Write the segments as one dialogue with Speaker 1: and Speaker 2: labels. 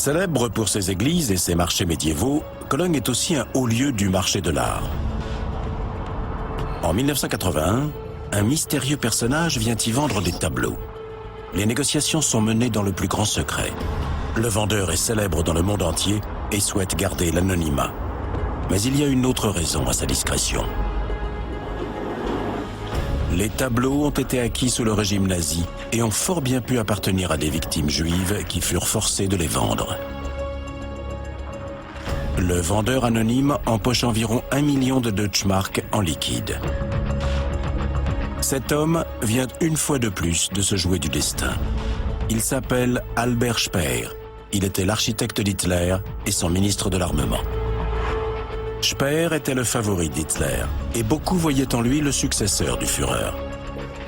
Speaker 1: Célèbre pour ses églises et ses marchés médiévaux, Cologne est aussi un haut lieu du marché de l'art. En 1981, un mystérieux personnage vient y vendre des tableaux. Les négociations sont menées dans le plus grand secret. Le vendeur est célèbre dans le monde entier et souhaite garder l'anonymat. Mais il y a une autre raison à sa discrétion. Les tableaux ont été acquis sous le régime nazi et ont fort bien pu appartenir à des victimes juives qui furent forcées de les vendre. Le vendeur anonyme empoche environ 1 million de Deutschmark en liquide. Cet homme vient une fois de plus de se jouer du destin. Il s'appelle Albert Speer. Il était l'architecte d'Hitler et son ministre de l'armement. Speer était le favori d'Hitler et beaucoup voyaient en lui le successeur du Führer.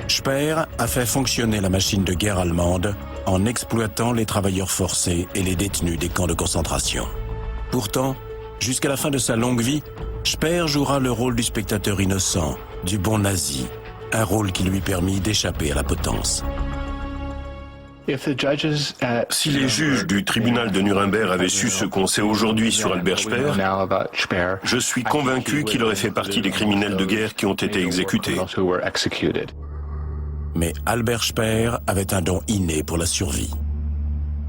Speaker 1: Speer a fait fonctionner la machine de guerre allemande en exploitant les travailleurs forcés et les détenus des camps de concentration. Pourtant, jusqu'à la fin de sa longue vie, Speer jouera le rôle du spectateur innocent, du bon nazi, un rôle qui lui permit d'échapper à la potence.
Speaker 2: Si les juges du tribunal de Nuremberg avaient su ce qu'on sait aujourd'hui sur Albert Speer, je suis convaincu qu'il aurait fait partie des criminels de guerre qui ont été exécutés.
Speaker 1: Mais Albert Speer avait un don inné pour la survie.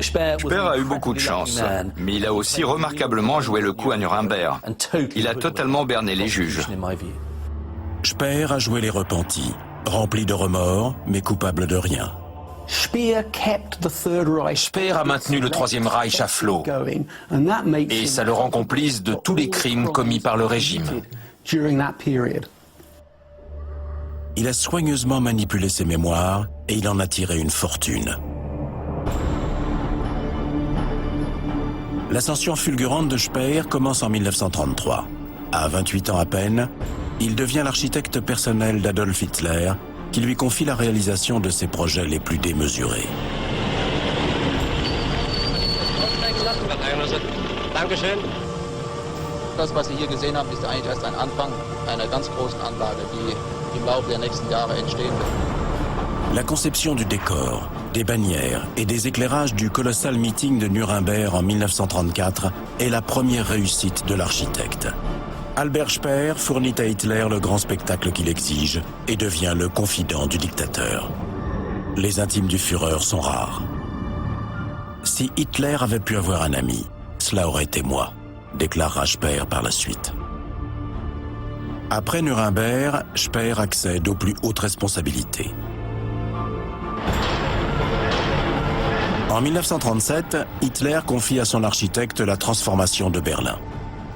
Speaker 3: Speer a eu beaucoup de chance, mais il a aussi remarquablement joué le coup à Nuremberg. Il a totalement berné les juges.
Speaker 1: Speer a joué les repentis, rempli de remords, mais coupable de rien.
Speaker 4: Speer a maintenu le Troisième Reich à flot et ça le rend complice de tous les crimes commis par le régime.
Speaker 1: Il a soigneusement manipulé ses mémoires et il en a tiré une fortune. L'ascension fulgurante de Speer commence en 1933. À 28 ans à peine, il devient l'architecte personnel d'Adolf Hitler, qui lui confie la réalisation de ses projets les plus démesurés.
Speaker 5: Dankeschön. Das, was Sie hier gesehen haben, ist eigentlich erst ein Anfang einer ganz großen Anlage, die im Laufe der nächsten Jahre entstehen wird.
Speaker 1: La conception du décor, des bannières et des éclairages du colossal meeting de Nuremberg en 1934 est la première réussite de l'architecte. Albert Speer fournit à Hitler le grand spectacle qu'il exige et devient le confident du dictateur. Les intimes du Führer sont rares. Si Hitler avait pu avoir un ami, cela aurait été moi, déclarera Speer par la suite. Après Nuremberg, Speer accède aux plus hautes responsabilités. En 1937, Hitler confie à son architecte la transformation de Berlin.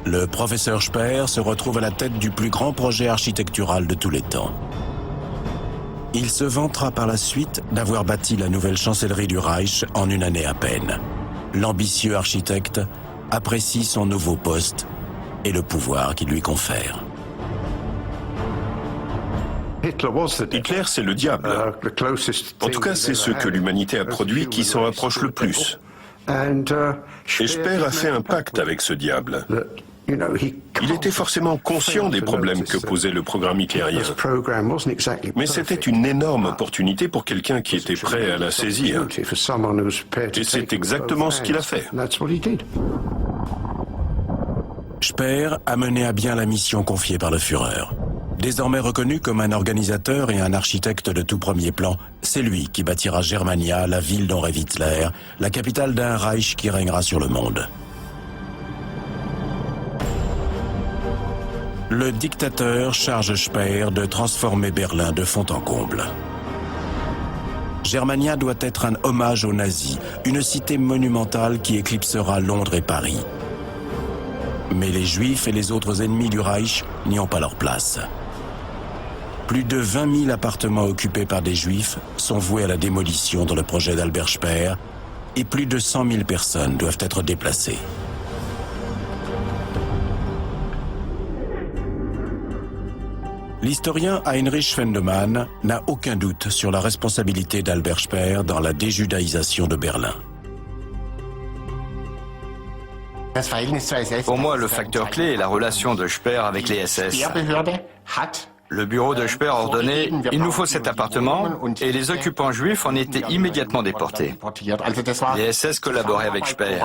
Speaker 1: Le professeur Speer se retrouve à la tête du plus grand projet architectural de tous les temps. Il se vantera par la suite d'avoir bâti la nouvelle chancellerie du Reich en une année à peine. L'ambitieux architecte apprécie son nouveau poste et le pouvoir qu'il lui confère.
Speaker 2: Hitler, c'est le diable. En tout cas, c'est ce que l'humanité a produit qui s'en rapproche le plus. Et Speer a fait un pacte avec ce diable. Il était forcément conscient des problèmes que posait le programme hitlérien. Mais c'était une énorme opportunité pour quelqu'un qui était prêt à la saisir. Et c'est exactement ce qu'il a fait.
Speaker 1: Speer a mené à bien la mission confiée par le Führer. Désormais reconnu comme un organisateur et un architecte de tout premier plan, c'est lui qui bâtira Germania, la ville dont rêve Hitler, la capitale d'un Reich qui régnera sur le monde. Le dictateur charge Speer de transformer Berlin de fond en comble. Germania doit être un hommage aux nazis, une cité monumentale qui éclipsera Londres et Paris. Mais les Juifs et les autres ennemis du Reich n'y ont pas leur place. Plus de 20 000 appartements occupés par des Juifs sont voués à la démolition dans le projet d'Albert Speer et plus de 100 000 personnes doivent être déplacées. L'historien Heinrich Fendemann n'a aucun doute sur la responsabilité d'Albert Speer dans la déjudaïsation de Berlin.
Speaker 3: Pour moi, le facteur clé est la relation de Speer avec les SS. Le bureau de Speer a ordonné « Il nous faut cet appartement » et les occupants juifs en étaient immédiatement déportés. Les SS collaboraient avec Speer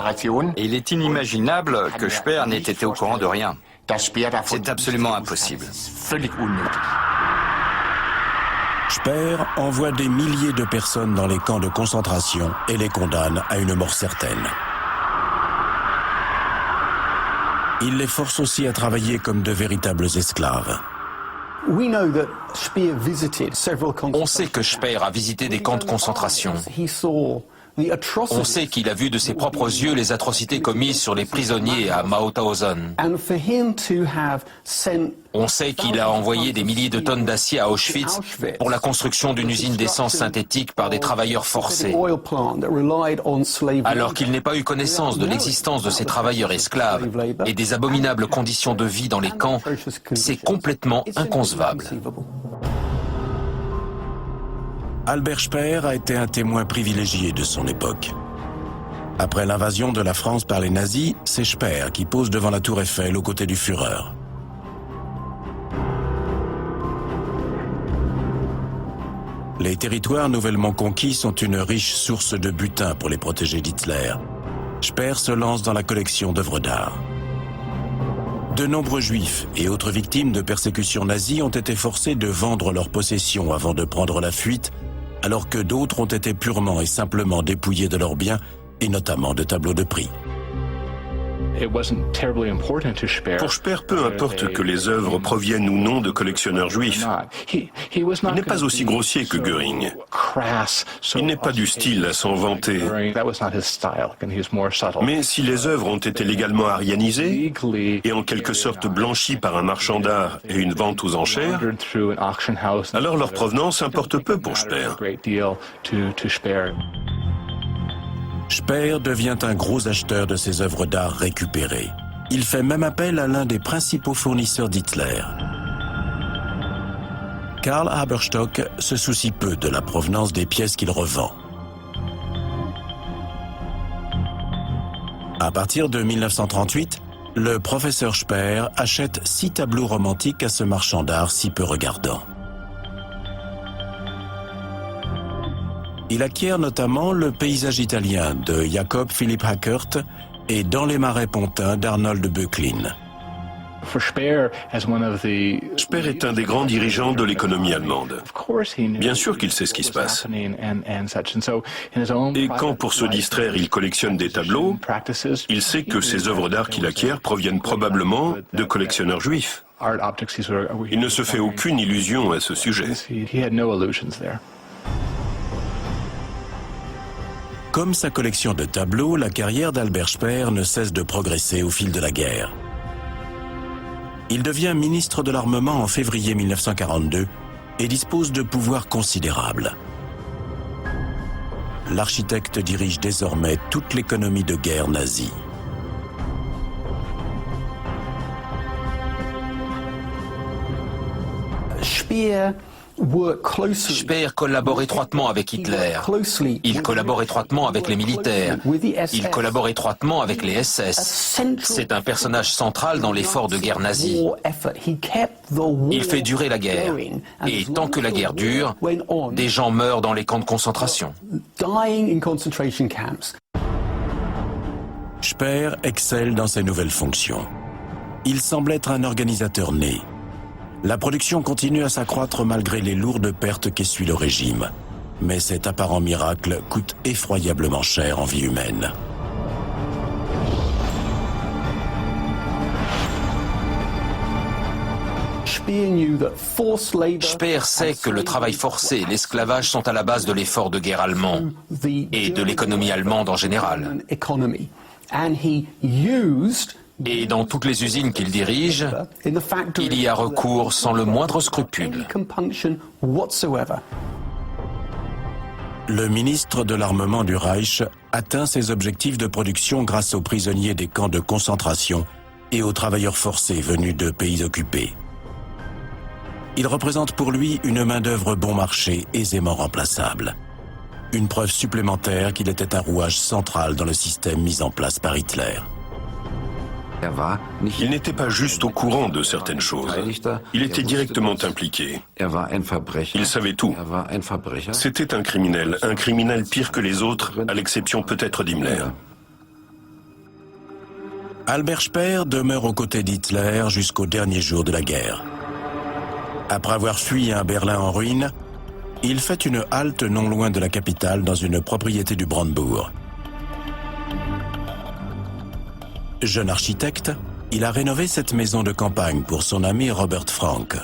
Speaker 3: et il est inimaginable que Speer n'ait été au courant de rien. C'est absolument impossible.
Speaker 1: Speer envoie des milliers de personnes dans les camps de concentration et les condamne à une mort certaine. Il les force aussi à travailler comme de véritables esclaves.
Speaker 4: On sait que Speer a visité des camps de concentration. On sait qu'il a vu de ses propres yeux les atrocités commises sur les prisonniers à Mauthausen. On sait qu'il a envoyé des milliers de tonnes d'acier à Auschwitz pour la construction d'une usine d'essence synthétique par des travailleurs forcés. Alors qu'il n'ait pas eu connaissance de l'existence de ces travailleurs esclaves et des abominables conditions de vie dans les camps, c'est complètement inconcevable.
Speaker 1: Albert Speer a été un témoin privilégié de son époque. Après l'invasion de la France par les nazis, c'est Speer qui pose devant la Tour Eiffel aux côtés du Führer. Les territoires nouvellement conquis sont une riche source de butin pour les protégés d'Hitler. Speer se lance dans la collection d'œuvres d'art. De nombreux juifs et autres victimes de persécutions nazies ont été forcés de vendre leurs possessions avant de prendre la fuite, alors que d'autres ont été purement et simplement dépouillés de leurs biens, et notamment de tableaux de prix.
Speaker 2: Pour Speer, peu importe que les œuvres proviennent ou non de collectionneurs juifs. Il n'est pas aussi grossier que Göring. Il n'est pas du style à s'en vanter. Mais si les œuvres ont été légalement aryanisées et en quelque sorte blanchies par un marchand d'art et une vente aux enchères, alors leur provenance importe peu pour Speer.
Speaker 1: Speer devient un gros acheteur de ces œuvres d'art récupérées. Il fait même appel à l'un des principaux fournisseurs d'Hitler. Karl Haberstock se soucie peu de la provenance des pièces qu'il revend. À partir de 1938, le professeur Speer achète 6 tableaux romantiques à ce marchand d'art si peu regardant. Il acquiert notamment le paysage italien de Jacob Philipp Hackert et Dans les marais pontins d'Arnold Böcklin.
Speaker 2: Speer est un des grands dirigeants de l'économie allemande. Bien sûr qu'il sait ce qui se passe. Et quand, pour se distraire, il collectionne des tableaux, il sait que ces œuvres d'art qu'il acquiert proviennent probablement de collectionneurs juifs. Il ne se fait aucune illusion à ce sujet.
Speaker 1: Comme sa collection de tableaux, la carrière d'Albert Speer ne cesse de progresser au fil de la guerre. Il devient ministre de l'Armement en février 1942 et dispose de pouvoirs considérables. L'architecte dirige désormais toute l'économie de guerre nazie.
Speaker 4: Speer collabore étroitement avec Hitler. Il collabore étroitement avec les militaires. Il collabore étroitement avec les SS. C'est un personnage central dans l'effort de guerre nazi. Il fait durer la guerre. Et tant que la guerre dure, des gens meurent dans les camps de concentration.
Speaker 1: Speer excelle dans ses nouvelles fonctions. Il semble être un organisateur né. La production continue à s'accroître malgré les lourdes pertes qu'essuie le régime. Mais cet apparent miracle coûte effroyablement cher en vie humaine.
Speaker 4: Speer sait que le travail forcé et l'esclavage sont à la base de l'effort de guerre allemand et de l'économie allemande en général. Et dans toutes les usines qu'il dirige, il y a recours sans le moindre scrupule.
Speaker 1: Le ministre de l'Armement du Reich atteint ses objectifs de production grâce aux prisonniers des camps de concentration et aux travailleurs forcés venus de pays occupés. Il représente pour lui une main-d'œuvre bon marché aisément remplaçable. Une preuve supplémentaire qu'il était un rouage central dans le système mis en place par Hitler.
Speaker 2: Il n'était pas juste au courant de certaines choses. Il était directement impliqué. Il savait tout. C'était un criminel pire que les autres, à l'exception peut-être d'Himmler.
Speaker 1: Albert Speer demeure aux côtés d'Hitler jusqu'au dernier jour de la guerre. Après avoir fui un Berlin en ruine, il fait une halte non loin de la capitale dans une propriété du Brandebourg. Jeune architecte, il a rénové cette maison de campagne pour son ami Robert Frank.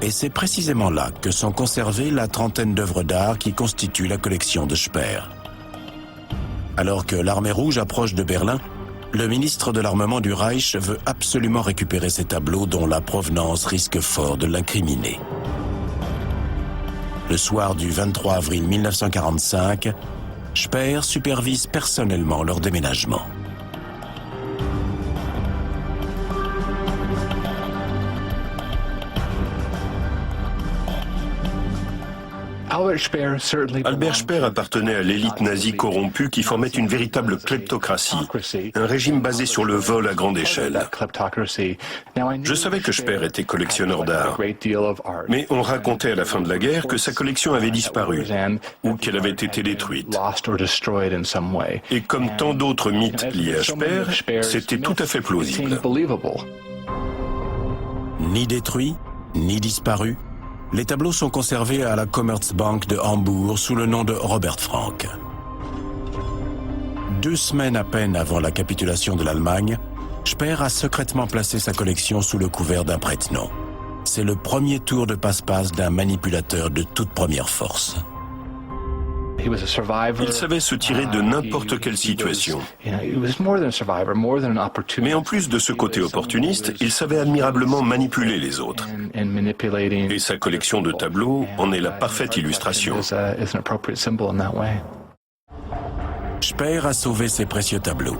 Speaker 1: Et c'est précisément là que sont conservées la trentaine d'œuvres d'art qui constituent la collection de Speer. Alors que l'armée rouge approche de Berlin, le ministre de l'armement du Reich veut absolument récupérer ces tableaux dont la provenance risque fort de l'incriminer. Le soir du 23 avril 1945, Speer supervise personnellement leur déménagement.
Speaker 2: Albert Speer appartenait à l'élite nazie corrompue qui formait une véritable kleptocratie, un régime basé sur le vol à grande échelle. Je savais que Speer était collectionneur d'art, mais on racontait à la fin de la guerre que sa collection avait disparu ou qu'elle avait été détruite. Et comme tant d'autres mythes liés à Speer, c'était tout à fait plausible.
Speaker 1: Ni détruits, ni disparus, les tableaux sont conservés à la Commerzbank de Hambourg sous le nom de Robert Frank. 2 semaines à peine avant la capitulation de l'Allemagne, Speer a secrètement placé sa collection sous le couvert d'un prête-nom. C'est le premier tour de passe-passe d'un manipulateur de toute première force.
Speaker 2: Il savait se tirer de n'importe quelle situation. Mais en plus de ce côté opportuniste, il savait admirablement manipuler les autres. Et sa collection de tableaux en est la parfaite illustration.
Speaker 1: Speer a sauvé ses précieux tableaux.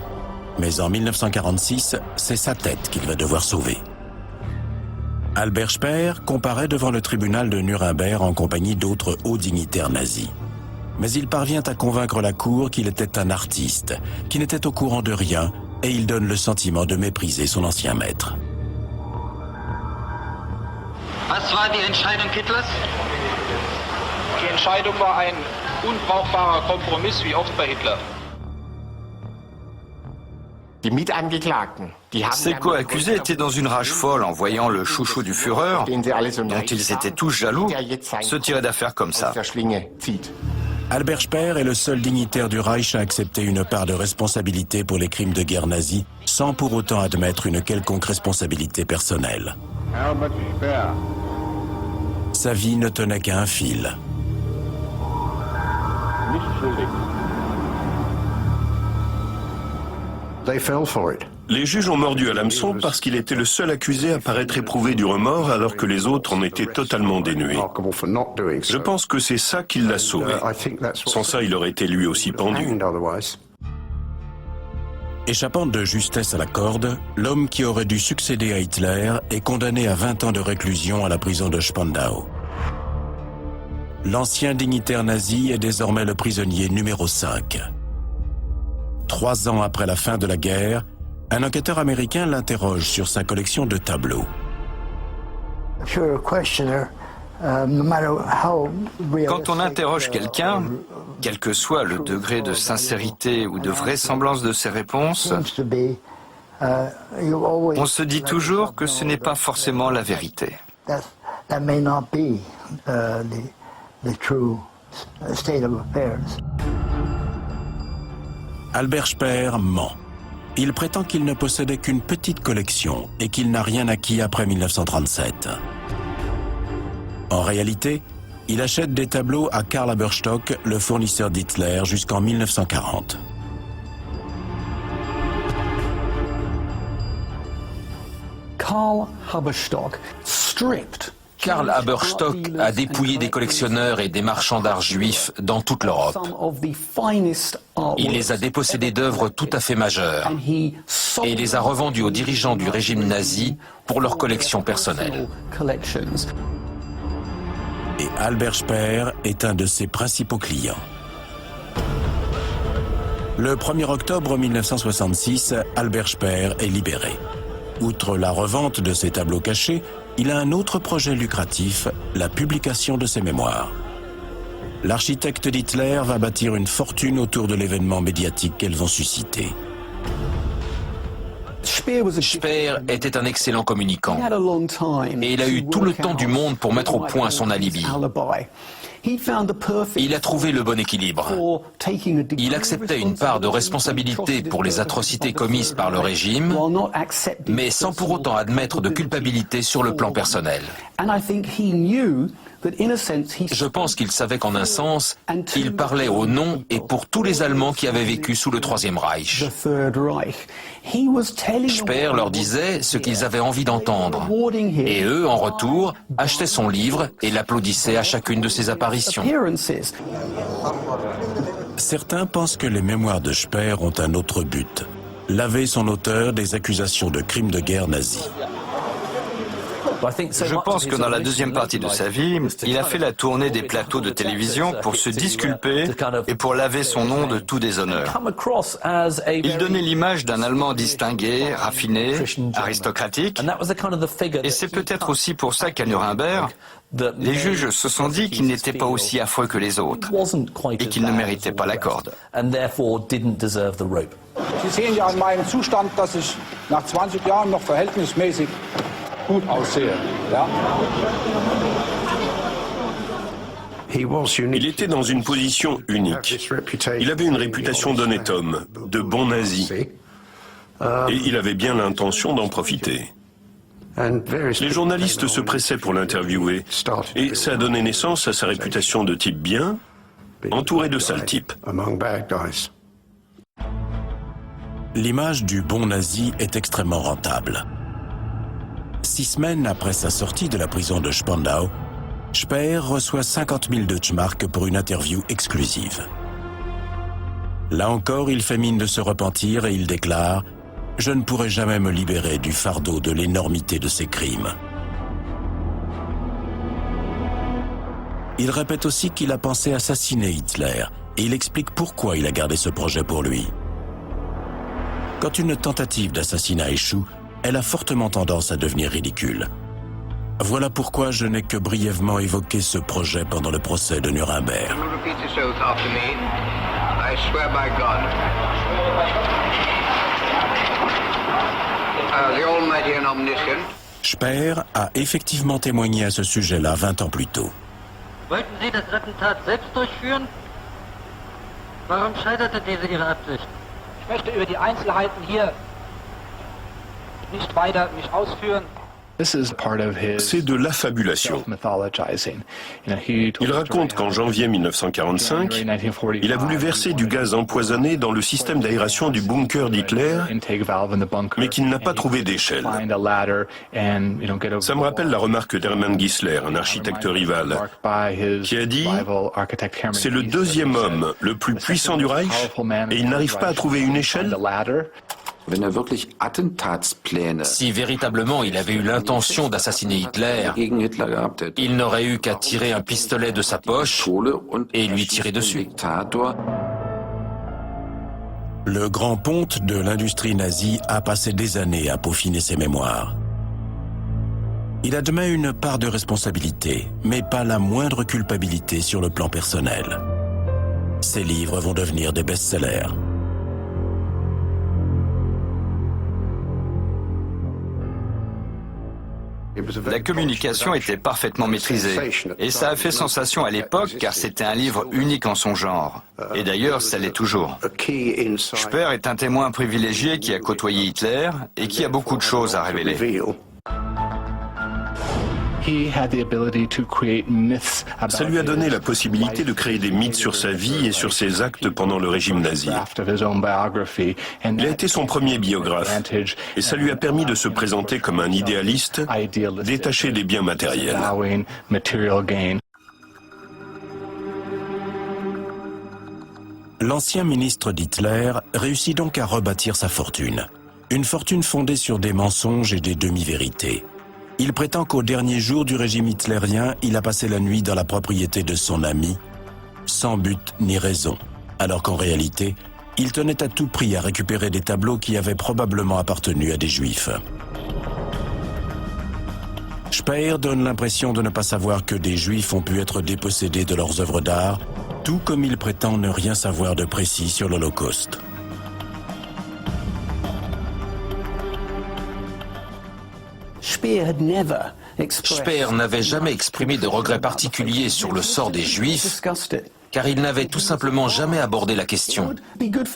Speaker 1: Mais en 1946, c'est sa tête qu'il va devoir sauver. Albert Speer comparaît devant le tribunal de Nuremberg en compagnie d'autres hauts dignitaires nazis. Mais il parvient à convaincre la cour qu'il était un artiste, qui n'était au courant de rien, et il donne le sentiment de mépriser son ancien maître.
Speaker 6: Was war die Entscheidung Hitlers?
Speaker 5: Die Entscheidung war ein unbrauchbarer Kompromiss, wie oft bei Hitler.
Speaker 3: Ces co-accusés étaient dans une rage folle en voyant le chouchou du Führer, dont ils étaient tous jaloux, se tirer d'affaire comme ça.
Speaker 1: Albert Speer est le seul dignitaire du Reich à accepter une part de responsabilité pour les crimes de guerre nazis, sans pour autant admettre une quelconque responsabilité personnelle. Sa vie ne tenait qu'à un fil.
Speaker 2: Les juges ont mordu à l'hameçon parce qu'il était le seul accusé à paraître éprouvé du remords alors que les autres en étaient totalement dénués. Je pense que c'est ça qui l'a sauvé. Sans ça, il aurait été lui aussi pendu.
Speaker 1: Échappant de justesse à la corde, l'homme qui aurait dû succéder à Hitler est condamné à 20 ans de réclusion à la prison de Spandau. L'ancien dignitaire nazi est désormais le prisonnier numéro 5. 3 ans après la fin de la guerre, un enquêteur américain l'interroge sur sa collection de tableaux.
Speaker 3: Quand on interroge quelqu'un, quel que soit le degré de sincérité ou de vraisemblance de ses réponses, on se dit toujours que ce n'est pas forcément la vérité.
Speaker 1: Albert Speer ment. Il prétend qu'il ne possédait qu'une petite collection et qu'il n'a rien acquis après 1937. En réalité, il achète des tableaux à Karl Haberstock, le fournisseur d'Hitler, jusqu'en 1940.
Speaker 4: Karl Haberstock a dépouillé des collectionneurs et des marchands d'art juifs dans toute l'Europe. Il les a dépossédés d'œuvres tout à fait majeures et les a revendus aux dirigeants du régime nazi pour leur collection personnelle.
Speaker 1: Et Albert Speer est un de ses principaux clients. Le 1er octobre 1966, Albert Speer est libéré. Outre la revente de ses tableaux cachés, il a un autre projet lucratif, la publication de ses mémoires. L'architecte d'Hitler va bâtir une fortune autour de l'événement médiatique qu'elles vont susciter.
Speaker 4: Speer était un excellent communicant et il a eu tout le temps du monde pour mettre au point son alibi. Il a trouvé le bon équilibre. Il acceptait une part de responsabilité pour les atrocités commises par le régime, mais sans pour autant admettre de culpabilité sur le plan personnel. Je pense qu'il savait qu'en un sens, il parlait au nom et pour tous les Allemands qui avaient vécu sous le Troisième Reich. Speer leur disait ce qu'ils avaient envie d'entendre, et eux, en retour, achetaient son livre et l'applaudissaient à chacune de ses apparitions.
Speaker 1: Certains pensent que les mémoires de Speer ont un autre but, laver son auteur des accusations de crimes de guerre nazis.
Speaker 3: Je pense que dans la deuxième partie de sa vie, il a fait la tournée des plateaux de télévision pour se disculper et pour laver son nom de tout déshonneur. Il donnait l'image d'un Allemand distingué, raffiné, aristocratique, et c'est peut-être aussi pour ça qu'à Nuremberg, les juges se sont dit qu'il n'était pas aussi affreux que les autres et qu'il ne méritait pas la corde.
Speaker 7: Sie sehen ja an meinem Zustand, dass ich nach 20 Jahren noch verhältnismäßig gut aussehe. Ja?
Speaker 2: Il était dans une position unique. Il avait une réputation d'honnête homme, de bon nazi, et il avait bien l'intention d'en profiter. Les journalistes se pressaient pour l'interviewer, et ça a donné naissance à sa réputation de type bien, entouré de sales types.
Speaker 1: L'image du bon nazi est extrêmement rentable. 6 semaines après sa sortie de la prison de Spandau, Speer reçoit 50 000 Deutschmark pour une interview exclusive. Là encore, il fait mine de se repentir et il déclare « Je ne pourrai jamais me libérer du fardeau de l'énormité de ces crimes ». Il répète aussi qu'il a pensé assassiner Hitler et il explique pourquoi il a gardé ce projet pour lui. Quand une tentative d'assassinat échoue, elle a fortement tendance à devenir ridicule. Voilà pourquoi je n'ai que brièvement évoqué ce projet pendant le procès de Nuremberg. Speer a effectivement témoigné à ce sujet-là 20 ans plus tôt.
Speaker 6: Wollten Sie das Attentat selbst durchführen? Warum scheiterte diese Ihre Absicht?
Speaker 7: Ich möchte über die Einzelheiten hier nicht weiter mich ausführen.
Speaker 2: C'est de l'affabulation. Il raconte qu'en janvier 1945, il a voulu verser du gaz empoisonné dans le système d'aération du bunker d'Hitler, mais qu'il n'a pas trouvé d'échelle. Ça me rappelle la remarque d'Hermann Gissler, un architecte rival, qui a dit « C'est le deuxième homme le plus puissant du Reich et il n'arrive pas à trouver une échelle ?»
Speaker 4: Si véritablement il avait eu l'intention d'assassiner Hitler, il n'aurait eu qu'à tirer un pistolet de sa poche et lui tirer dessus.
Speaker 1: Le grand ponte de l'industrie nazie a passé des années à peaufiner ses mémoires. Il admet une part de responsabilité, mais pas la moindre culpabilité sur le plan personnel. Ses livres vont devenir des best-sellers.
Speaker 3: La communication était parfaitement maîtrisée et ça a fait sensation à l'époque car c'était un livre unique en son genre. Et d'ailleurs, ça l'est toujours. Speer est un témoin privilégié qui a côtoyé Hitler et qui a beaucoup de choses à révéler.
Speaker 2: Ça lui a donné la possibilité de créer des mythes sur sa vie et sur ses actes pendant le régime nazi. Il a été son premier biographe et ça lui a permis de se présenter comme un idéaliste détaché des biens matériels.
Speaker 1: L'ancien ministre d'Hitler réussit donc à rebâtir sa fortune. Une fortune fondée sur des mensonges et des demi-vérités. Il prétend qu'au dernier jour du régime hitlérien, il a passé la nuit dans la propriété de son ami, sans but ni raison, alors qu'en réalité, Il tenait à tout prix à récupérer des tableaux qui avaient probablement appartenu à des Juifs. Speer donne l'impression de ne pas savoir que des Juifs ont pu être dépossédés de leurs œuvres d'art, tout comme il prétend ne rien savoir de précis sur l'Holocauste.
Speaker 4: Speer n'avait jamais exprimé de regret particulier sur le sort des Juifs, car il n'avait tout simplement jamais abordé la question.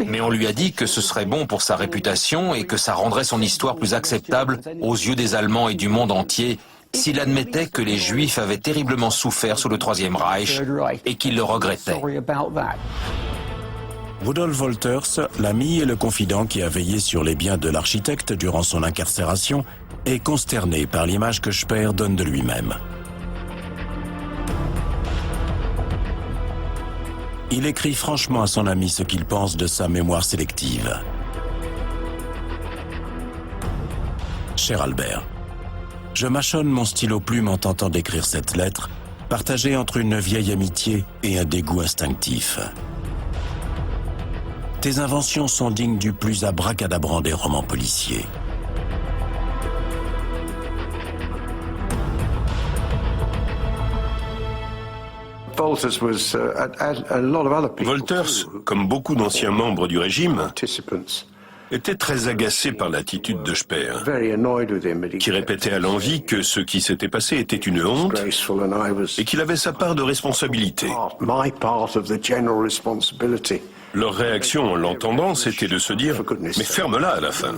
Speaker 4: Mais on lui a dit que ce serait bon pour sa réputation et que ça rendrait son histoire plus acceptable aux yeux des Allemands et du monde entier s'il admettait que les Juifs avaient terriblement souffert sous le Troisième Reich et qu'il le regrettait.
Speaker 1: Rudolf Wolters, l'ami et le confident qui a veillé sur les biens de l'architecte durant son incarcération, est consterné par l'image que Speer donne de lui-même. Il écrit franchement à son ami ce qu'il pense de sa mémoire sélective. Cher Albert, je mâchonne mon stylo plume en tentant d'écrire cette lettre, partagée entre une vieille amitié et un dégoût instinctif. Tes inventions sont dignes du plus abracadabrant des romans policiers.
Speaker 2: Wolters, comme beaucoup d'anciens membres du régime, était très agacé par l'attitude de Speer, qui répétait à l'envi que ce qui s'était passé était une honte et qu'il avait sa part de responsabilité. Leur réaction en l'entendant, c'était de se dire « mais ferme-la à la fin ».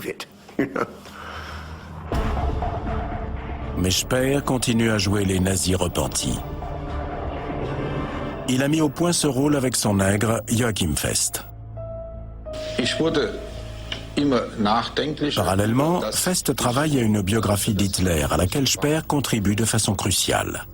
Speaker 1: Mais Speer continue à jouer les nazis repentis. Il a mis au point ce rôle avec son nègre Joachim Fest. Parallèlement, Fest travaille à une biographie d'Hitler à laquelle Speer contribue de façon cruciale.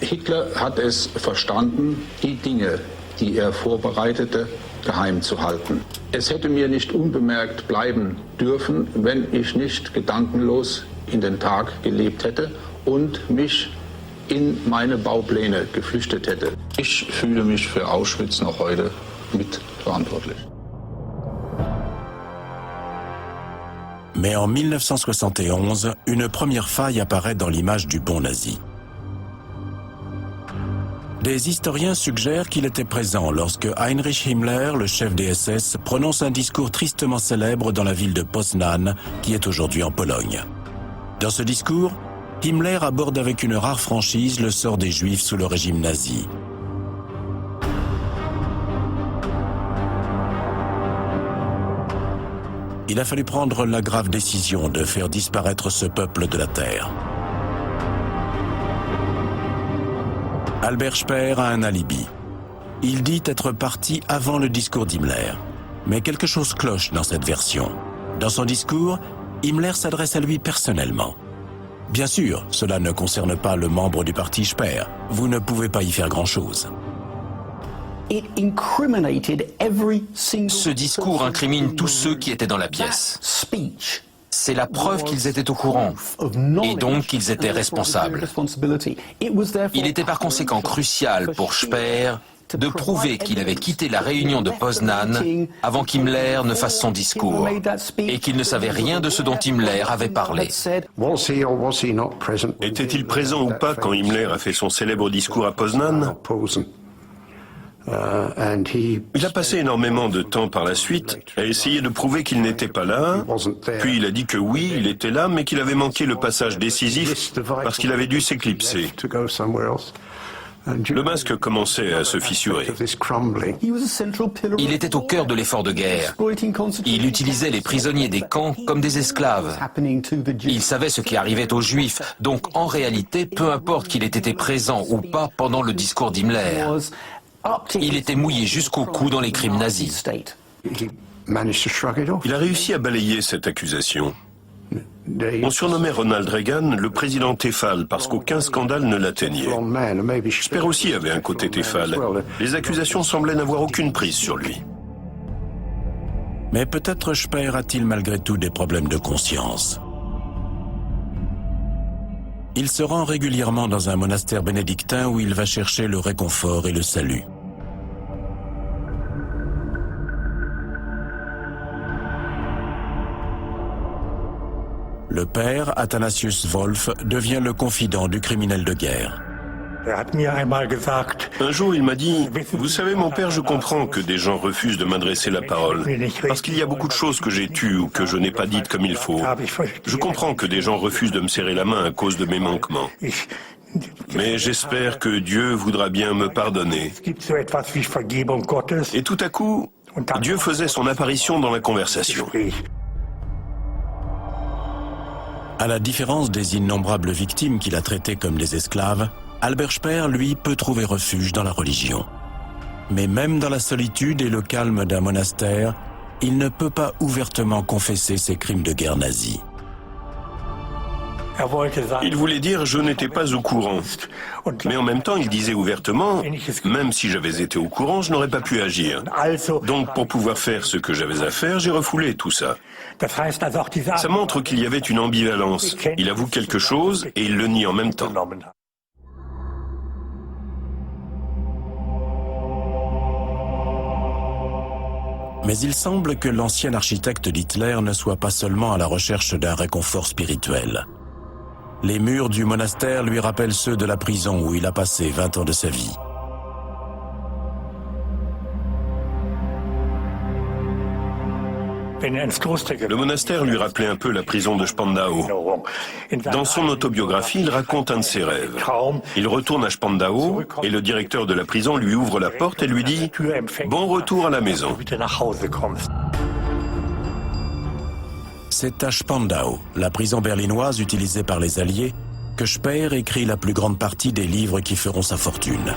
Speaker 8: Hitler hat es verstanden, die Dinge, die vorbereitete, geheim zu halten. Es hätte mir nicht unbemerkt bleiben dürfen, wenn ich nicht gedankenlos in den Tag gelebt hätte und mich in meine Baupläne geflüchtet hätte. Ich fühle mich für Auschwitz noch heute mitverantwortlich.
Speaker 1: Mais en 1971, une première faille apparaît dans l'image du bon nazi. Des historiens suggèrent qu'il était présent lorsque Heinrich Himmler, le chef des SS, prononce un discours tristement célèbre dans la ville de Poznan, qui est aujourd'hui en Pologne. Dans ce discours, Himmler aborde avec une rare franchise le sort des Juifs sous le régime nazi. Il a fallu prendre la grave décision de faire disparaître ce peuple de la terre. Albert Speer a un alibi. Il dit être parti avant le discours d'Himmler. Mais quelque chose cloche dans cette version. Dans son discours, Himmler s'adresse à lui personnellement. Bien sûr, cela ne concerne pas le membre du parti Speer. Vous ne pouvez pas y faire grand-chose.
Speaker 4: Ce discours incrimine tous ceux qui étaient dans la pièce. C'est la preuve qu'ils étaient au courant, et donc qu'ils étaient responsables. Il était par conséquent crucial pour Speer de prouver qu'il avait quitté la réunion de Poznan avant qu'Himmler ne fasse son discours, et qu'il ne savait rien de ce dont Himmler avait parlé.
Speaker 2: Était-il présent ou pas quand Himmler a fait son célèbre discours à Poznan ? Il a passé énormément de temps par la suite à essayer de prouver qu'il n'était pas là, puis il a dit que oui, il était là, mais qu'il avait manqué le passage décisif parce qu'il avait dû s'éclipser. Le masque commençait à se fissurer.
Speaker 4: Il était au cœur de l'effort de guerre. Il utilisait les prisonniers des camps comme des esclaves. Il savait ce qui arrivait aux Juifs, donc en réalité, peu importe qu'il ait été présent ou pas pendant le discours d'Himmler, il était mouillé jusqu'au cou dans les crimes nazis.
Speaker 2: Il a réussi à balayer cette accusation. On surnommait Ronald Reagan le président Tefal parce qu'aucun scandale ne l'atteignait. Speer aussi avait un côté Tefal. Les accusations semblaient n'avoir aucune prise sur lui.
Speaker 1: Mais peut-être Speer a-t-il malgré tout des problèmes de conscience. Il se rend régulièrement dans un monastère bénédictin où il va chercher le réconfort et le salut. Le père, Athanasius Wolff, devient le confident du criminel de guerre.
Speaker 2: Un jour, il m'a dit, « Vous savez, mon père, je comprends que des gens refusent de m'adresser la parole, parce qu'il y a beaucoup de choses que j'ai tues ou que je n'ai pas dites comme il faut. Je comprends que des gens refusent de me serrer la main à cause de mes manquements. Mais j'espère que Dieu voudra bien me pardonner. » Et tout à coup, Dieu faisait son apparition dans la conversation.
Speaker 1: À la différence des innombrables victimes qu'il a traitées comme des esclaves, Albert Speer, lui, peut trouver refuge dans la religion. Mais même dans la solitude et le calme d'un monastère, il ne peut pas ouvertement confesser ses crimes de guerre nazis.
Speaker 2: Il voulait dire « je n'étais pas au courant ». Mais en même temps, il disait ouvertement « même si j'avais été au courant, je n'aurais pas pu agir. Donc pour pouvoir faire ce que j'avais à faire, j'ai refoulé tout ça ». Ça montre qu'il y avait une ambivalence. Il avoue quelque chose et il le nie en même temps.
Speaker 1: Mais il semble que l'ancien architecte d'Hitler ne soit pas seulement à la recherche d'un réconfort spirituel. Les murs du monastère lui rappellent ceux de la prison où il a passé 20 ans de sa vie.
Speaker 2: Le monastère lui rappelait un peu la prison de Spandau. Dans son autobiographie, il raconte un de ses rêves. Il retourne à Spandau et le directeur de la prison lui ouvre la porte et lui dit « Bon retour à la maison ».
Speaker 1: C'est à Spandau, la prison berlinoise utilisée par les Alliés, que Speer écrit la plus grande partie des livres qui feront sa fortune.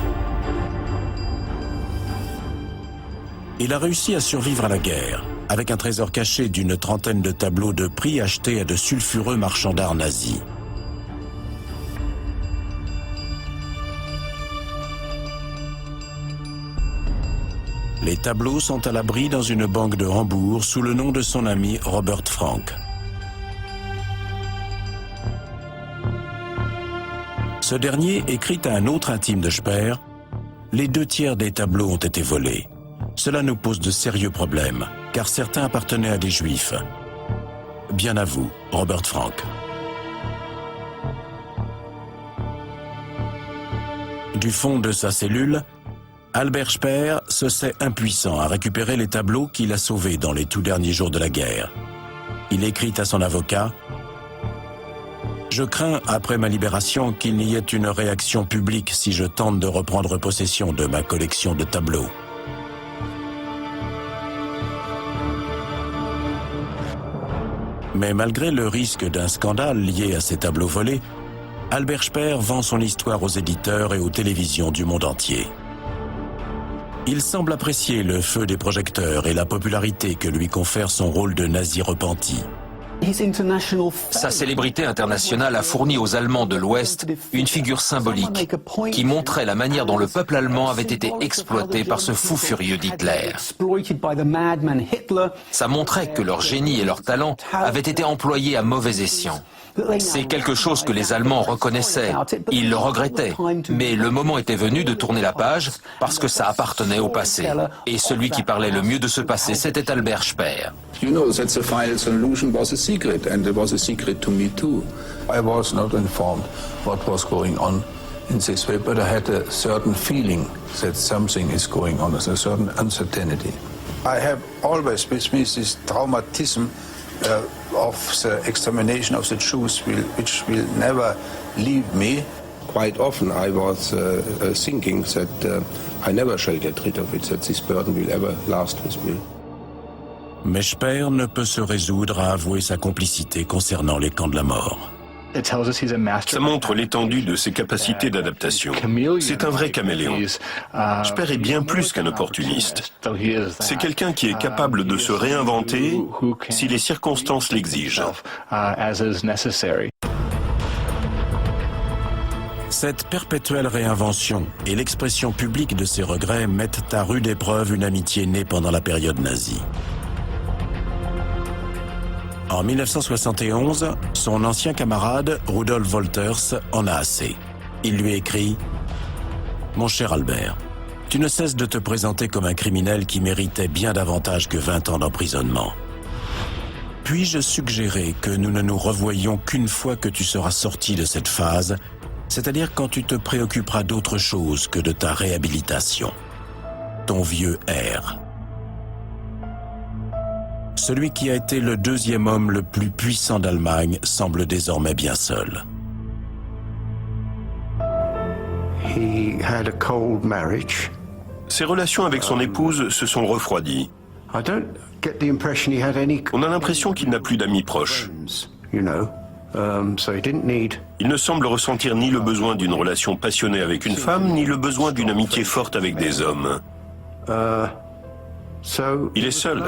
Speaker 1: Il a réussi à survivre à la guerre, avec un trésor caché d'une trentaine de tableaux de prix achetés à de sulfureux marchands d'art nazis. Les tableaux sont à l'abri dans une banque de Hambourg sous le nom de son ami Robert Frank. Ce dernier écrit à un autre intime de Speer « Les 2/3 des tableaux ont été volés. Cela nous pose de sérieux problèmes, car certains appartenaient à des Juifs. Bien à vous, Robert Frank. » Du fond de sa cellule, Albert Speer se sait impuissant à récupérer les tableaux qu'il a sauvés dans les tout derniers jours de la guerre. Il écrit à son avocat « Je crains, après ma libération, qu'il n'y ait une réaction publique si je tente de reprendre possession de ma collection de tableaux. » Mais malgré le risque d'un scandale lié à ces tableaux volés, Albert Speer vend son histoire aux éditeurs et aux télévisions du monde entier. Il semble apprécier le feu des projecteurs et la popularité que lui confère son rôle de nazi repenti.
Speaker 4: Sa célébrité internationale a fourni aux Allemands de l'Ouest une figure symbolique qui montrait la manière dont le peuple allemand avait été exploité par ce fou furieux d'Hitler. Ça montrait que leur génie et leur talent avaient été employés à mauvais escient. C'est quelque chose que les Allemands reconnaissaient. Ils le regrettaient. Mais le moment était venu de tourner la page parce que ça appartenait au passé. Et celui qui parlait le mieux de ce passé, c'était Albert Speer.
Speaker 8: You know that the final solution was a secret, and it was a secret to me too. I was not informed what was going on in this way, but I had a certain feeling that something is going on, a certain uncertainty. I have always with me this traumatism of the extermination of the Jews, which will never leave me. Quite often I was thinking that I never shall get rid of it, that this burden will ever last with me.
Speaker 1: Mais Speer ne peut se résoudre à avouer sa complicité concernant les camps de la mort.
Speaker 2: Ça montre l'étendue de ses capacités d'adaptation. C'est un vrai caméléon. Speer est bien plus qu'un opportuniste. C'est quelqu'un qui est capable de se réinventer si les circonstances l'exigent.
Speaker 1: Cette perpétuelle réinvention et l'expression publique de ses regrets mettent à rude épreuve une amitié née pendant la période nazie. En 1971, son ancien camarade, Rudolf Wolters, en a assez. Il lui écrit « Mon cher Albert, tu ne cesses de te présenter comme un criminel qui méritait bien davantage que 20 ans d'emprisonnement. Puis-je suggérer que nous ne nous revoyions qu'une fois que tu seras sorti de cette phase, c'est-à-dire quand tu te préoccuperas d'autre chose que de ta réhabilitation. Ton vieux R. Celui qui a été le deuxième homme le plus puissant d'Allemagne semble désormais bien seul.
Speaker 2: Ses relations avec son épouse se sont refroidies. On a l'impression qu'il n'a plus d'amis proches. Il ne semble ressentir ni le besoin d'une relation passionnée avec une femme, ni le besoin d'une amitié forte avec des hommes. Il est seul.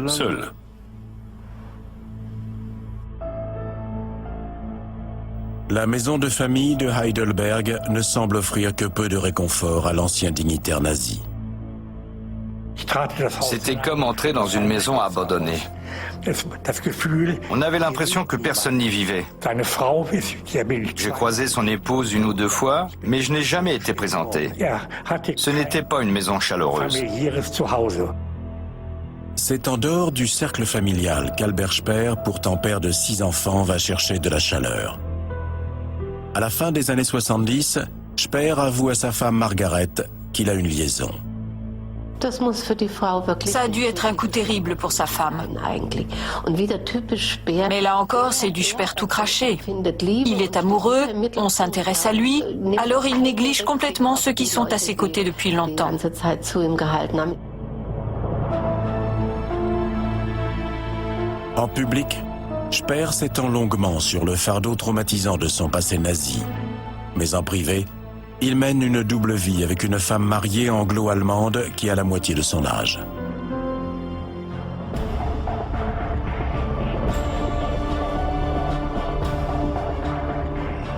Speaker 2: Seul.
Speaker 1: La maison de famille de Heidelberg ne semble offrir que peu de réconfort à l'ancien dignitaire nazi.
Speaker 3: C'était comme entrer dans une maison abandonnée. On avait l'impression que personne n'y vivait. J'ai croisé son épouse une ou deux fois, mais je n'ai jamais été présenté. Ce n'était pas une maison chaleureuse.
Speaker 1: C'est en dehors du cercle familial qu'Albert Speer, pourtant père de 6 enfants, va chercher de la chaleur. À la fin des années 70, Speer avoue à sa femme Margaret qu'il a une liaison.
Speaker 9: Ça a dû être un coup terrible pour sa femme. Mais là encore, c'est du Speer tout craché. Il est amoureux, on s'intéresse à lui, alors il néglige complètement ceux qui sont à ses côtés depuis longtemps.
Speaker 1: En public, Speer s'étend longuement sur le fardeau traumatisant de son passé nazi. Mais en privé, il mène une double vie avec une femme mariée anglo-allemande qui a la moitié de son âge.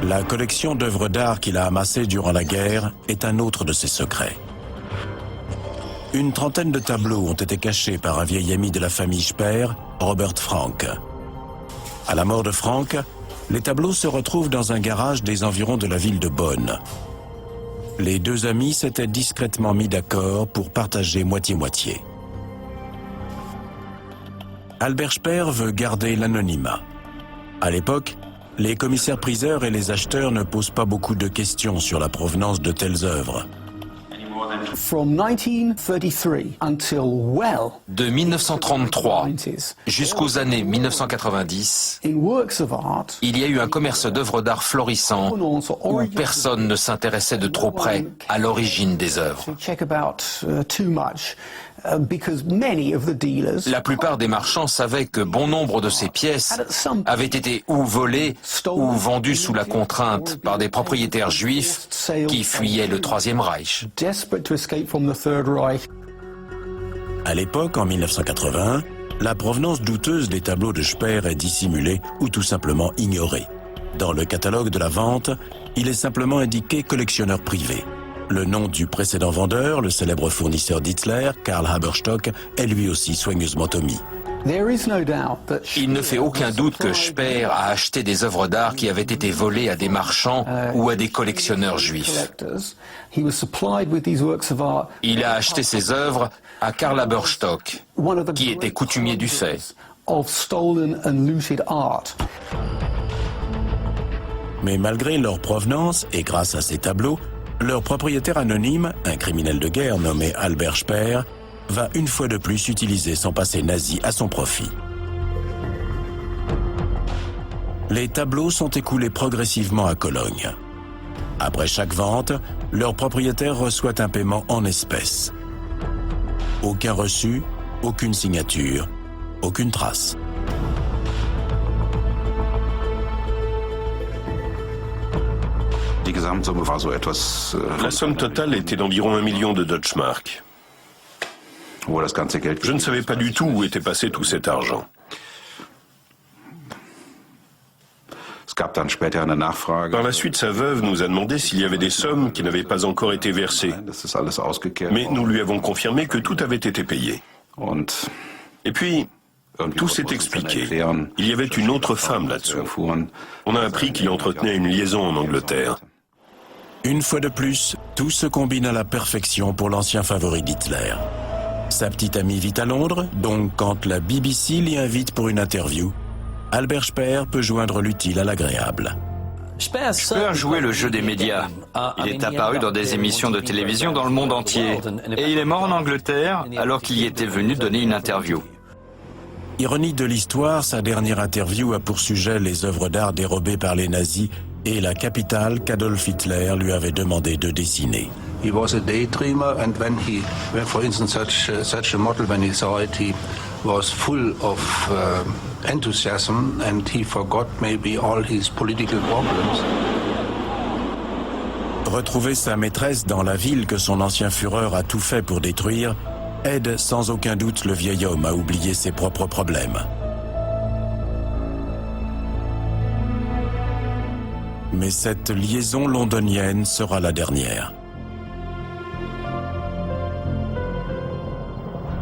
Speaker 1: La collection d'œuvres d'art qu'il a amassées durant la guerre est un autre de ses secrets. Une trentaine de tableaux ont été cachés par un vieil ami de la famille Speer, Robert Frank. À la mort de Frank, les tableaux se retrouvent dans un garage des environs de la ville de Bonn. Les deux amis s'étaient discrètement mis d'accord pour partager moitié-moitié. Albert Speer veut garder l'anonymat. À l'époque, les commissaires-priseurs et les acheteurs ne posent pas beaucoup de questions sur la provenance de telles œuvres.
Speaker 4: De 1933 jusqu'aux années 1990, il y a eu un commerce d'œuvres d'art florissant où personne ne s'intéressait de trop près à l'origine des œuvres. La plupart des marchands savaient que bon nombre de ces pièces avaient été ou volées ou vendues sous la contrainte par des propriétaires juifs qui fuyaient le Troisième Reich.
Speaker 1: À l'époque, en 1981, la provenance douteuse des tableaux de Speer est dissimulée ou tout simplement ignorée. Dans le catalogue de la vente, il est simplement indiqué collectionneur privé. Le nom du précédent vendeur, le célèbre fournisseur d'Hitler, Karl Haberstock, est lui aussi soigneusement omis.
Speaker 4: Il ne fait aucun doute que Speer a acheté des œuvres d'art qui avaient été volées à des marchands ou à des collectionneurs juifs. Il a acheté ces œuvres à Karl Haberstock, qui était coutumier du fait.
Speaker 1: Mais malgré leur provenance et grâce à ces tableaux, leur propriétaire anonyme, un criminel de guerre nommé Albert Speer, va une fois de plus utiliser son passé nazi à son profit. Les tableaux sont écoulés progressivement à Cologne. Après chaque vente, leur propriétaire reçoit un paiement en espèces. Aucun reçu, aucune signature, aucune trace.
Speaker 2: La somme totale était d'environ 1 million de Deutschmark. Je ne savais pas du tout où était passé tout cet argent. Par la suite, sa veuve nous a demandé s'il y avait des sommes qui n'avaient pas encore été versées. Mais nous lui avons confirmé que tout avait été payé. Et puis, tout s'est expliqué. Il y avait une autre femme là-dessous. On a appris qu'il entretenait une liaison en Angleterre.
Speaker 1: Une fois de plus, tout se combine à la perfection pour l'ancien favori d'Hitler. Sa petite amie vit à Londres, donc quand la BBC l'y invite pour une interview, Albert Speer peut joindre l'utile à l'agréable.
Speaker 3: Speer jouait le jeu des médias. Il est apparu dans des émissions de télévision dans le monde entier. Et il est mort en Angleterre alors qu'il y était venu donner une interview.
Speaker 1: Ironie de l'histoire, sa dernière interview a pour sujet les œuvres d'art dérobées par les nazis et la capitale qu'Adolf Hitler lui avait demandé de dessiner.
Speaker 10: He was a daydreamer, and when for instance, such a model, when he saw it, he was full of enthusiasm, and he forgot maybe all his political problems.
Speaker 1: Retrouver sa maîtresse dans la ville que son ancien Führer a tout fait pour détruire aide sans aucun doute le vieil homme à oublier ses propres problèmes. Mais cette liaison londonienne sera la dernière.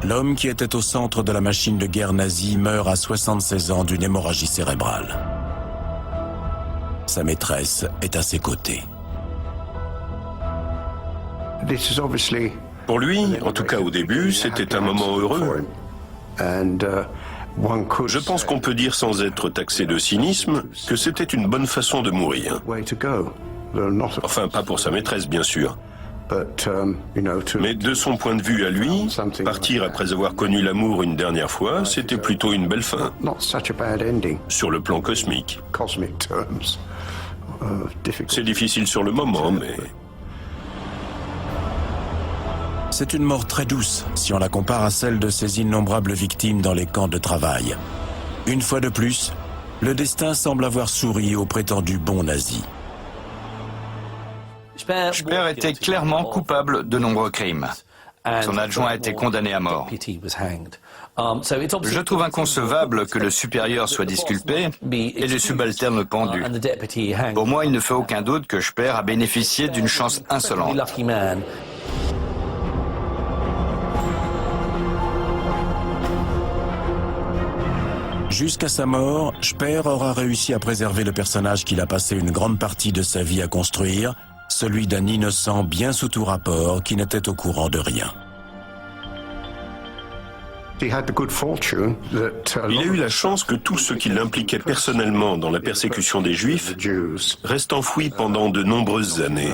Speaker 1: L'homme qui était au centre de la machine de guerre nazie meurt à 76 ans d'une hémorragie cérébrale. Sa maîtresse est à ses côtés.
Speaker 2: Pour lui, en tout cas au début, c'était un moment heureux. Je pense qu'on peut dire sans être taxé de cynisme que c'était une bonne façon de mourir. Enfin, pas pour sa maîtresse, bien sûr. Mais de son point de vue à lui, partir après avoir connu l'amour une dernière fois, c'était plutôt une belle fin. Sur le plan cosmique. C'est difficile sur le moment, mais...
Speaker 1: C'est une mort très douce si on la compare à celle de ses innombrables victimes dans les camps de travail. Une fois de plus, le destin semble avoir souri au prétendu bon nazi.
Speaker 3: Speer était clairement coupable de nombreux crimes. Son adjoint a été condamné à mort. Je trouve inconcevable que le supérieur soit disculpé et les subalternes pendus. Pour moi, il ne fait aucun doute que Speer a bénéficié d'une chance insolente.
Speaker 1: Jusqu'à sa mort, Speer aura réussi à préserver le personnage qu'il a passé une grande partie de sa vie à construire, celui d'un innocent bien sous tout rapport qui n'était au courant de rien.
Speaker 2: Il a eu la chance que tout ce qui l'impliquait personnellement dans la persécution des Juifs reste enfoui pendant de nombreuses années.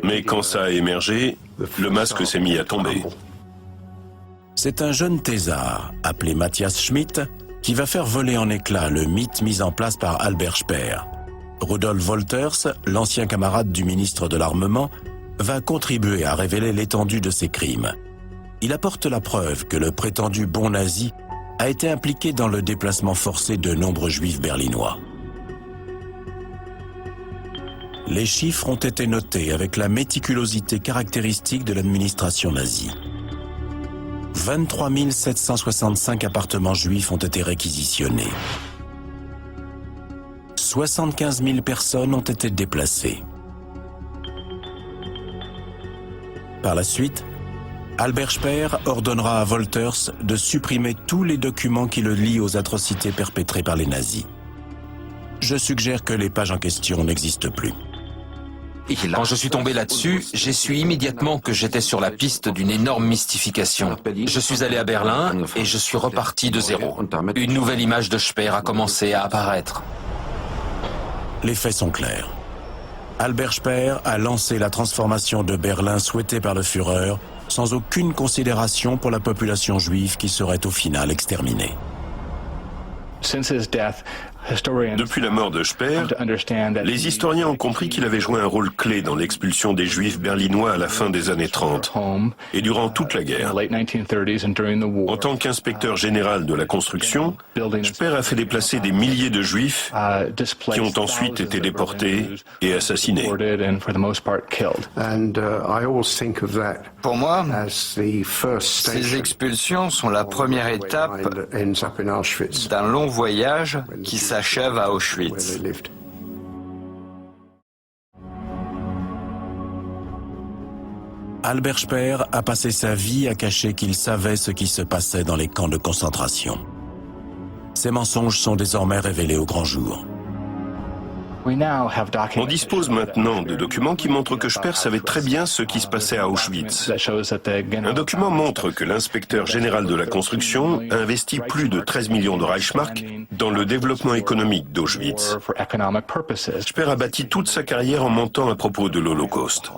Speaker 2: Mais quand ça a émergé, le masque s'est mis à tomber.
Speaker 1: C'est un jeune thésard, appelé Matthias Schmidt, qui va faire voler en éclats le mythe mis en place par Albert Speer. Rudolf Wolters, l'ancien camarade du ministre de l'Armement, va contribuer à révéler l'étendue de ses crimes. Il apporte la preuve que le prétendu bon nazi a été impliqué dans le déplacement forcé de nombreux juifs berlinois. Les chiffres ont été notés avec la méticulosité caractéristique de l'administration nazie. 23 765 appartements juifs ont été réquisitionnés. 75 000 personnes ont été déplacées. Par la suite, Albert Speer ordonnera à Wolters de supprimer tous les documents qui le lient aux atrocités perpétrées par les nazis. Je suggère que les pages en question n'existent plus.
Speaker 4: Quand je suis tombé là-dessus, j'ai su immédiatement que j'étais sur la piste d'une énorme mystification. Je suis allé à Berlin et je suis reparti de zéro. Une nouvelle image de Speer a commencé à apparaître.
Speaker 1: Les faits sont clairs. Albert Speer a lancé la transformation de Berlin souhaitée par le Führer sans aucune considération pour la population juive qui serait au final exterminée.
Speaker 2: Depuis la mort de Speer, les historiens ont compris qu'il avait joué un rôle clé dans l'expulsion des Juifs berlinois à la fin des années 30 et durant toute la guerre. En tant qu'inspecteur général de la construction, Speer a fait déplacer des milliers de Juifs qui ont ensuite été déportés et assassinés.
Speaker 3: Pour moi, ces expulsions sont la première étape d'un long voyage qui s'achève à Auschwitz.
Speaker 1: Albert Speer a passé sa vie à cacher qu'il savait ce qui se passait dans les camps de concentration. Ces mensonges sont désormais révélés au grand jour.
Speaker 2: On dispose maintenant de documents qui montrent que Speer savait très bien ce qui se passait à Auschwitz. Un document montre que l'inspecteur général de la construction a investi plus de 13 millions de Reichsmark dans le développement économique d'Auschwitz. Speer a bâti toute sa carrière en mentant à propos de l'Holocauste.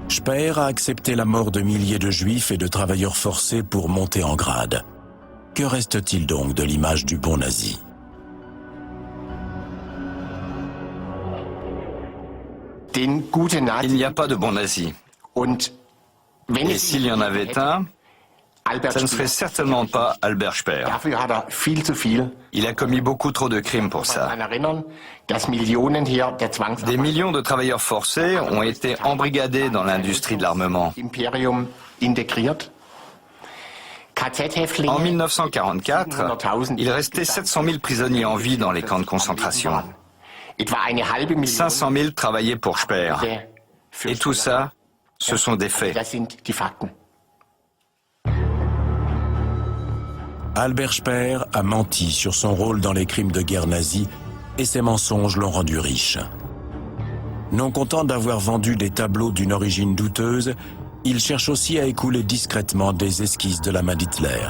Speaker 1: Speer a accepté la mort de milliers de juifs et de travailleurs forcés pour monter en grade. Que reste-t-il donc de l'image du bon nazi ?
Speaker 3: Il n'y a pas de bon nazi. Et s'il y en avait un, ça ne serait certainement pas Albert Speer. Il a commis beaucoup trop de crimes pour ça. Des millions de travailleurs forcés ont été embrigadés dans l'industrie de l'armement. En 1944, il restait 700 000 prisonniers en vie dans les camps de concentration. 500 000 travaillaient pour Speer. Et tout ça, ce sont des faits.
Speaker 1: Albert Speer a menti sur son rôle dans les crimes de guerre nazis et ses mensonges l'ont rendu riche. Non content d'avoir vendu des tableaux d'une origine douteuse, il cherche aussi à écouler discrètement des esquisses de la main d'Hitler.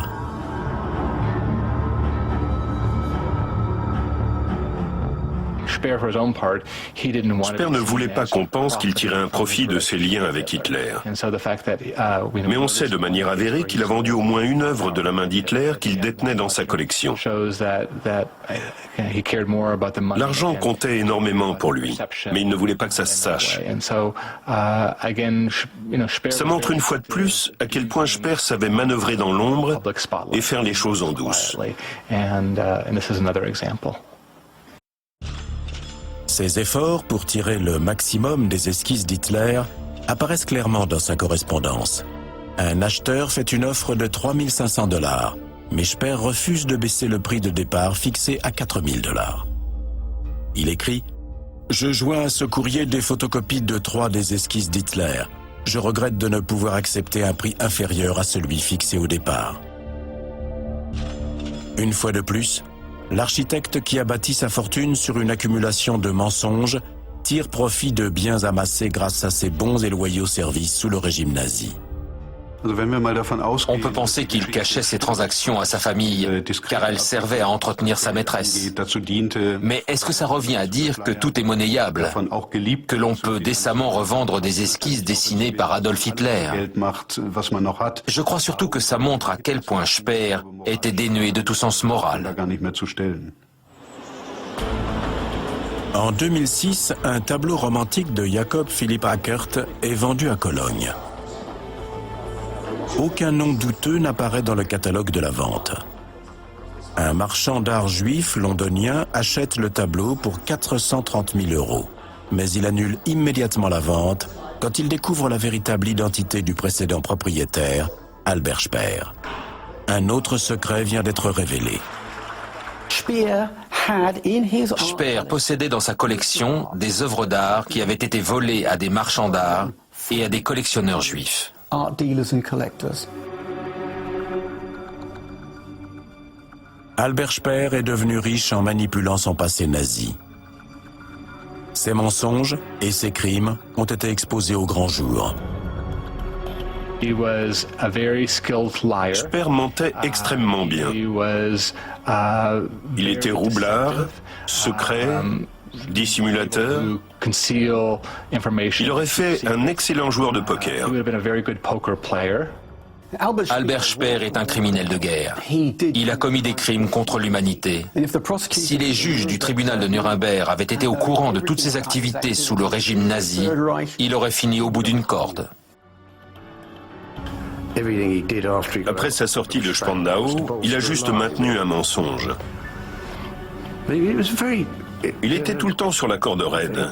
Speaker 2: Speer ne voulait pas qu'on pense qu'il tirait un profit de ses liens avec Hitler. Mais on sait de manière avérée qu'il a vendu au moins une œuvre de la main d'Hitler qu'il détenait dans sa collection. L'argent comptait énormément pour lui, mais il ne voulait pas que ça se sache. Ça montre une fois de plus à quel point Speer savait manœuvrer dans l'ombre et faire les choses en douce.
Speaker 1: Ses efforts pour tirer le maximum des esquisses d'Hitler apparaissent clairement dans sa correspondance. Un acheteur fait une offre de 3 500 $, mais Speer refuse de baisser le prix de départ fixé à 4 000 $. Il écrit « Je joins à ce courrier des photocopies de 3 des esquisses d'Hitler. Je regrette de ne pouvoir accepter un prix inférieur à celui fixé au départ. » Une fois de plus, l'architecte qui a bâti sa fortune sur une accumulation de mensonges tire profit de biens amassés grâce à ses bons et loyaux services sous le régime nazi.
Speaker 4: On peut penser qu'il cachait ses transactions à sa famille, car elles servaient à entretenir sa maîtresse. Mais est-ce que ça revient à dire que tout est monnayable, que l'on peut décemment revendre des esquisses dessinées par Adolf Hitler? Je crois surtout que ça montre à quel point Speer était dénué de tout sens moral.
Speaker 1: En 2006, un tableau romantique de Jacob Philipp Eckert est vendu à Cologne. Aucun nom douteux n'apparaît dans le catalogue de la vente. Un marchand d'art juif londonien achète le tableau pour 430 000 €, mais il annule immédiatement la vente quand il découvre la véritable identité du précédent propriétaire, Albert Speer. Un autre secret vient d'être révélé.
Speaker 4: Speer possédait dans sa collection des œuvres d'art qui avaient été volées à des marchands d'art et à des collectionneurs juifs.
Speaker 1: Albert Speer est devenu riche en manipulant son passé nazi. Ses mensonges et ses crimes ont été exposés au grand jour.
Speaker 2: Speer mentait extrêmement bien. Il était roublard, secret, dissimulateur. Il aurait fait un excellent joueur de poker.
Speaker 4: Albert Speer est un criminel de guerre. Il a commis des crimes contre l'humanité. Si les juges du tribunal de Nuremberg avaient été au courant de toutes ses activités sous le régime nazi, il aurait fini au bout d'une corde.
Speaker 2: Après sa sortie de Spandau, il a juste maintenu un mensonge. Il était tout le temps sur la corde raide.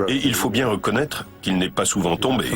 Speaker 2: Et il faut bien reconnaître qu'il n'est pas souvent tombé.